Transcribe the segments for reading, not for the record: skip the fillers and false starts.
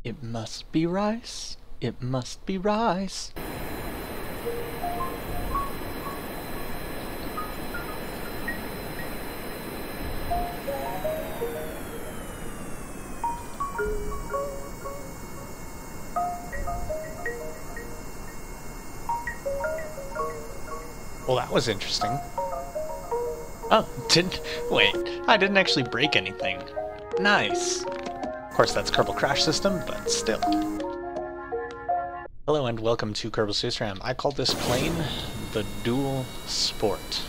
It must be rice. It must be rice. Well, that was interesting. Oh, wait, I didn't actually break anything. Nice. Of course, that's Kerbal Crash System, but still. Hello and welcome to Kerbal Space Ram. I call this plane the DualSport.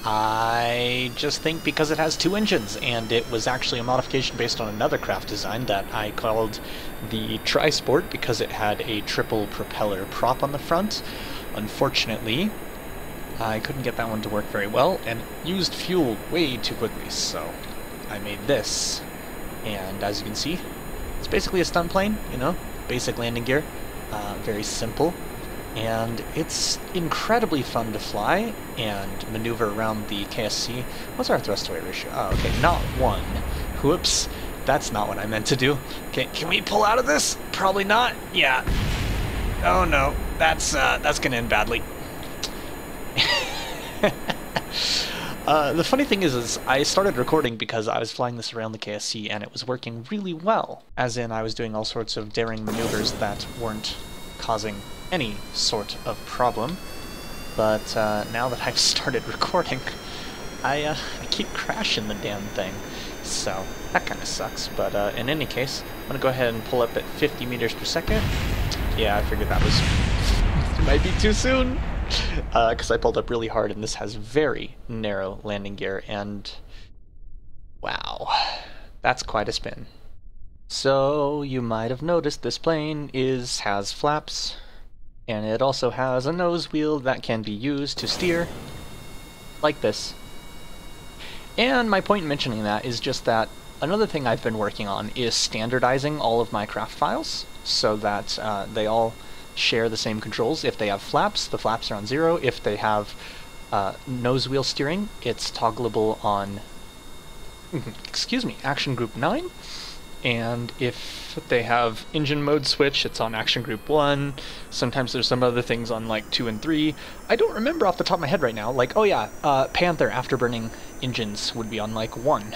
I just think because it has two engines, and it was actually a modification based on another craft design that I called the Tri-Sport because it had a triple propeller prop on the front. Unfortunately, I couldn't get that one to work very well, and used fuel way too quickly, so I made this. And as you can see, it's basically a stunt plane, you know, basic landing gear, very simple, and it's incredibly fun to fly and maneuver around the KSC. What's our thrust-to-weight ratio? Oh, okay, not 1. Whoops, that's not what I meant to do. Okay, can we pull out of this? Probably not. Yeah. Oh no, that's gonna end badly. The funny thing is I started recording because I was flying this around the KSC and it was working really well. As in, I was doing all sorts of daring maneuvers that weren't causing any sort of problem. But now that I've started recording, I keep crashing the damn thing. So that kind of sucks. But in any case, I'm gonna go ahead and pull up at 50 meters per second. Yeah, I figured that was might be too soon. Because I pulled up really hard, and this has very narrow landing gear, and wow, that's quite a spin. So you might have noticed this plane has flaps, and it also has a nose wheel that can be used to steer, like this. And my point in mentioning that is just that another thing I've been working on is standardizing all of my craft files, so that they all share the same controls. If they have flaps, the flaps are on 0. If they have nose wheel steering, it's toggleable on, excuse me, Action Group 9. And if they have engine mode switch, it's on Action Group 1. Sometimes there's some other things on like 2 and 3. I don't remember off the top of my head right now. Like, oh yeah, Panther afterburning engines would be on like 1.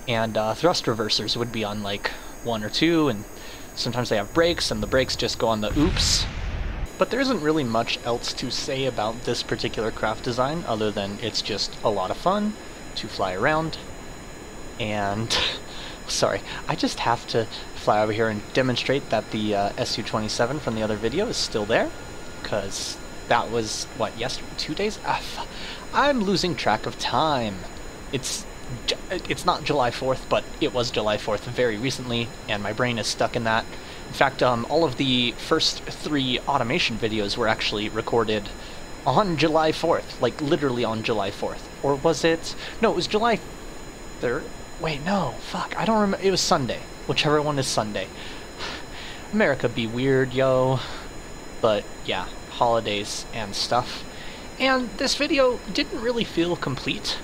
And thrust reversers would be on like 1 or 2, and sometimes they have brakes, and the brakes just go on the oops. But there isn't really much else to say about this particular craft design, other than it's just a lot of fun to fly around. And, sorry, I just have to fly over here and demonstrate that the Su-27 from the other video is still there, because that was, what, yesterday? 2 days? I'm losing track of time. It's not July 4th, but it was July 4th very recently, and my brain is stuck in that. In fact, all of the first 3 automation videos were actually recorded on July 4th, like literally on July 4th. Or was it? No, it was July 3rd. Wait, no, fuck, I don't remember. It was Sunday, whichever one is Sunday. America be weird, yo. But yeah, holidays and stuff. And this video didn't really feel complete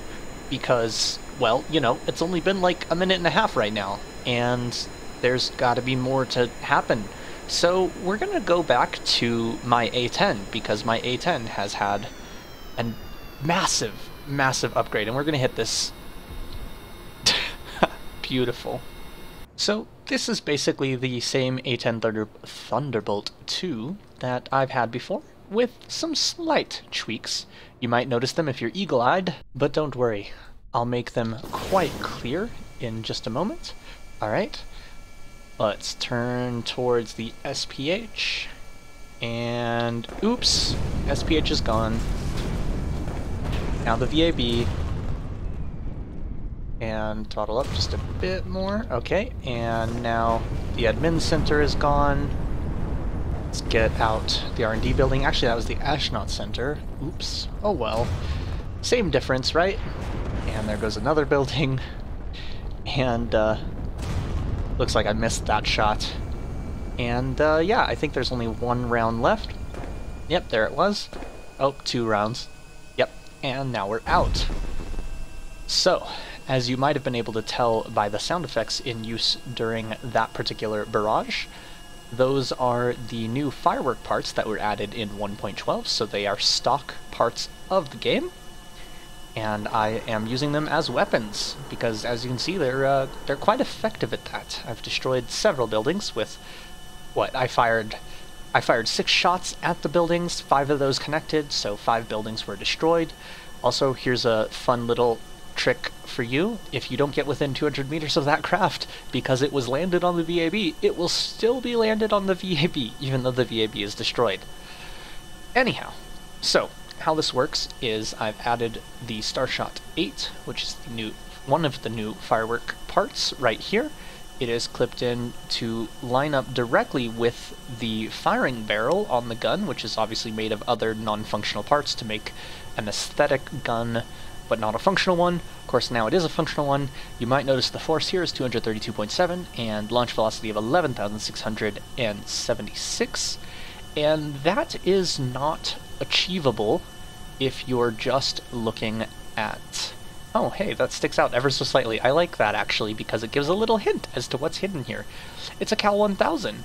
because, well, you know, it's only been like a minute and a half right now, and there's gotta be more to happen. So we're gonna go back to my A-10, because my A-10 has had a massive, massive upgrade, and we're gonna hit this. Beautiful. So this is basically the same A-10 Thunderbolt II that I've had before, with some slight tweaks. You might notice them if you're eagle-eyed, but don't worry. I'll make them quite clear in just a moment. Alright, let's turn towards the SPH, and oops, SPH is gone. Now the VAB, and throttle up just a bit more. Okay, and now the admin center is gone. Let's get out the R&D building. Actually, that was the astronaut center. Oops. Oh well. Same difference, right? And there goes another building. And looks like I missed that shot. And yeah, I think there's only 1 round left. Yep, there it was. Oh, 2 rounds. Yep, and now we're out. So, as you might have been able to tell by the sound effects in use during that particular barrage, those are the new firework parts that were added in 1.12, so they are stock parts of the game. And I am using them as weapons, because as you can see, they're quite effective at that. I've destroyed several buildings with what I fired 6 shots at the buildings, 5 of those connected, so 5 buildings were destroyed. Also, here's a fun little trick for you. If you don't get within 200 meters of that craft, because it was landed on the VAB, it will still be landed on the VAB, even though the VAB is destroyed. Anyhow, so how this works is I've added the Starshot 8, which is one of the new firework parts right here. It is clipped in to line up directly with the firing barrel on the gun, which is obviously made of other non-functional parts to make an aesthetic gun, but not a functional one. Of course, now it is a functional one. You might notice the force here is 232.7 and launch velocity of 11,676, and that is not achievable if you're just looking at... Oh, hey, that sticks out ever so slightly. I like that, actually, because it gives a little hint as to what's hidden here. It's a GAU-1000,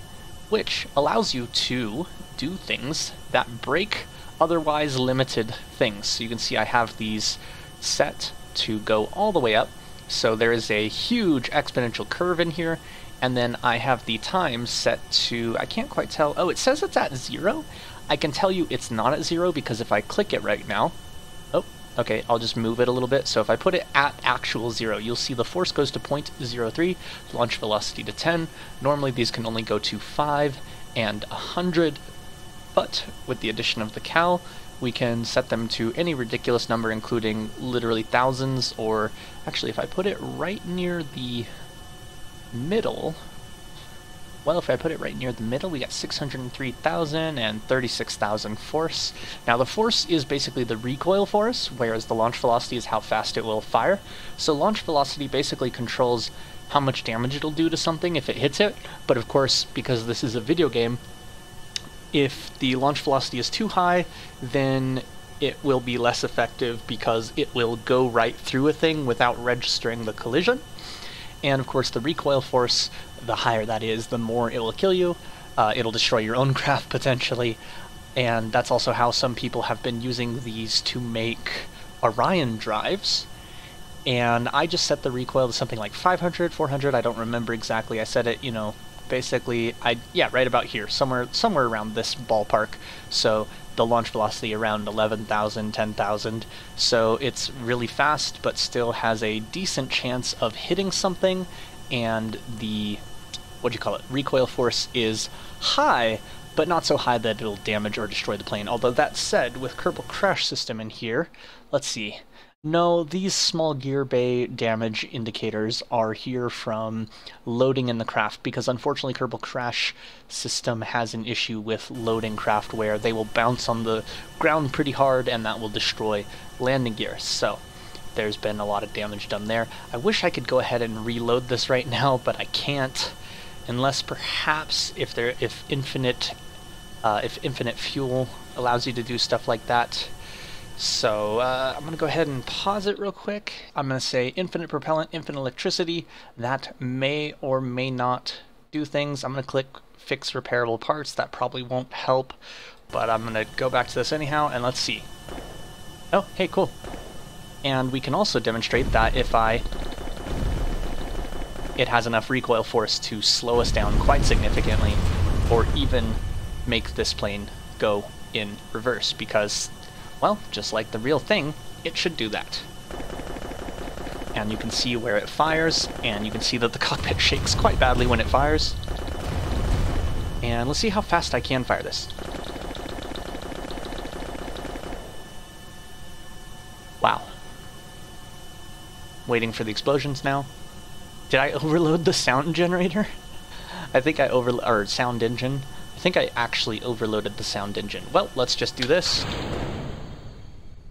which allows you to do things that break otherwise limited things. So you can see I have these set to go all the way up, so there is a huge exponential curve in here, and then I have the time set to, I can't quite tell, oh, it says it's at 0. I can tell you it's not at 0 because if I click it right now, okay, I'll just move it a little bit. So if I put it at actual 0, you'll see the force goes to 0.03, launch velocity to 10. Normally these can only go to 5 and 100, but with the addition of the GAU, we can set them to any ridiculous number, including literally thousands, or actually if I put it right near the middle, well, if I put it right near the middle, we got 603,000 and 36,000 force. Now, the force is basically the recoil force, whereas the launch velocity is how fast it will fire. So launch velocity basically controls how much damage it'll do to something if it hits it. But of course, because this is a video game, if the launch velocity is too high, then it will be less effective because it will go right through a thing without registering the collision. And of course, the recoil force, the higher that is, the more it will kill you. It'll destroy your own craft potentially. And that's also how some people have been using these to make Orion drives. And I just set the recoil to something like 500, 400, I don't remember exactly. I set it, you know, basically, yeah, right about here, somewhere around this ballpark. So the launch velocity around 11,000, 10,000. So it's really fast, but still has a decent chance of hitting something, and the, recoil force is high, but not so high that it'll damage or destroy the plane. Although that said, with Kerbal Crash System in here, let's see. No, these small gear bay damage indicators are here from loading in the craft, because unfortunately Kerbal Crash System has an issue with loading craft where they will bounce on the ground pretty hard and that will destroy landing gear. So there's been a lot of damage done there. I wish I could go ahead and reload this right now, but I can't, unless perhaps if infinite fuel allows you to do stuff like that. So I'm going to go ahead and pause it real quick. I'm going to say infinite propellant, infinite electricity. That may or may not do things. I'm going to click fix repairable parts. That probably won't help, but I'm going to go back to this anyhow, and let's see. Oh, hey, cool. And we can also demonstrate that if it has enough recoil force to slow us down quite significantly, or even make this plane go in reverse, because, well, just like the real thing, it should do that. And you can see where it fires, and you can see that the cockpit shakes quite badly when it fires. And let's see how fast I can fire this. Wow. Waiting for the explosions now. Did I overload the sound generator? I think I or sound engine. I think I actually overloaded the sound engine. Well, let's just do this.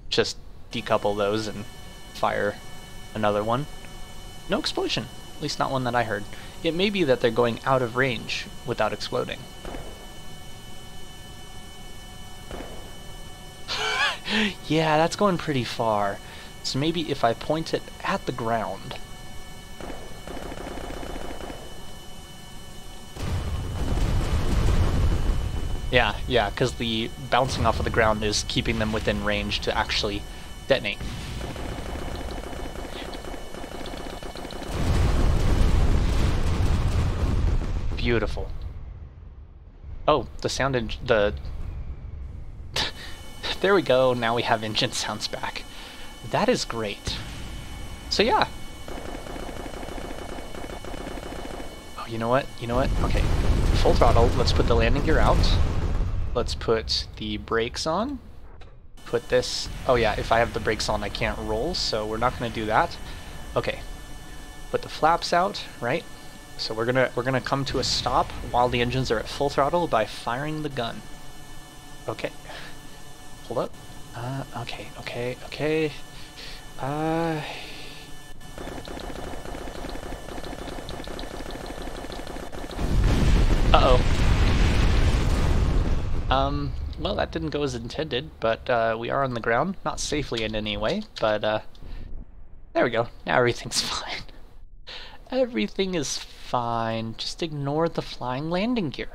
Just decouple those and fire another one. No explosion, at least not one that I heard. It may be that they're going out of range without exploding. Yeah, that's going pretty far. So maybe if I point it at the ground... Yeah, because the bouncing off of the ground is keeping them within range to actually detonate. Beautiful. Oh, the sound the there we go. Now we have engine sounds back. That is great. So yeah. Oh, you know what? You know what? Okay. Full throttle. Let's put the landing gear out. Let's put the brakes on. Put this... Oh yeah, if I have the brakes on, I can't roll, so we're not going to do that. Okay. Put the flaps out, right? So we're gonna come to a stop while the engines are at full throttle by firing the gun. Okay. Hold up. Okay. Uh-oh. Well, that didn't go as intended, but we are on the ground. Not safely in any way, but there we go. Now everything's fine. Everything is fine. Just ignore the flying landing gear.